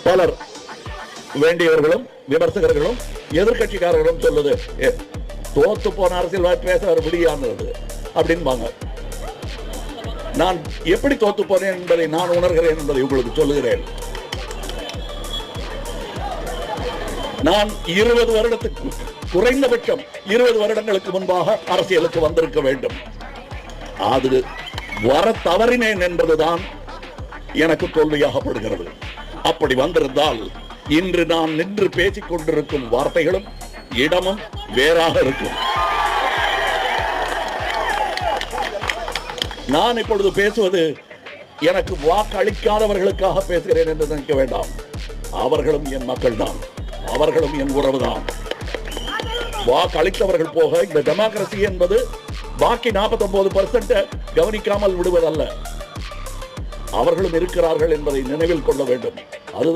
பலர் வேண்டியவர்களும் விமர்சகர்களும் எதிர்கட்சிக்காரர்களும் சொல்லுது, தோத்து போன அரசியல்வாதி பேச விடியானது அப்படின்பாங்க. நான் எப்படி தோத்து போனேன் என்பதை நான் உணர்கிறேன் என்பதை உங்களுக்கு சொல்லுகிறேன். நான் 20 வருடத்துக்கு குறைந்தபட்சம் 20 வருடங்களுக்கு முன்பாக அரசியலுக்கு வந்திருக்க வேண்டும். அது வர தவறினேன் என்பதுதான் எனக்கு தோல்வியாகப்படுகிறது. அப்படி வந்திருந்தால் இன்று நான் நின்று பேசிக் கொண்டிருக்கும் வார்த்தைகளும் இடமும் வேறாக இருக்கும். நான் இப்பொழுது பேசுவது எனக்கு வாக்களிக்காதவர்களுக்காக பேசுகிறேன் என்று நினைக்க வேண்டாம். அவர்களும் என் மக்கள் தான், அவர்களும் என் உறவுதான். வாக்களித்தவர்கள் போக இந்த டெமோக்ரசி என்பது பாக்கி 49% கவனிக்காமல் விடுவதல்ல. அவர்களும் இருக்கிறார்கள் என்பதை நினைவில் கொள்ள வேண்டும். அது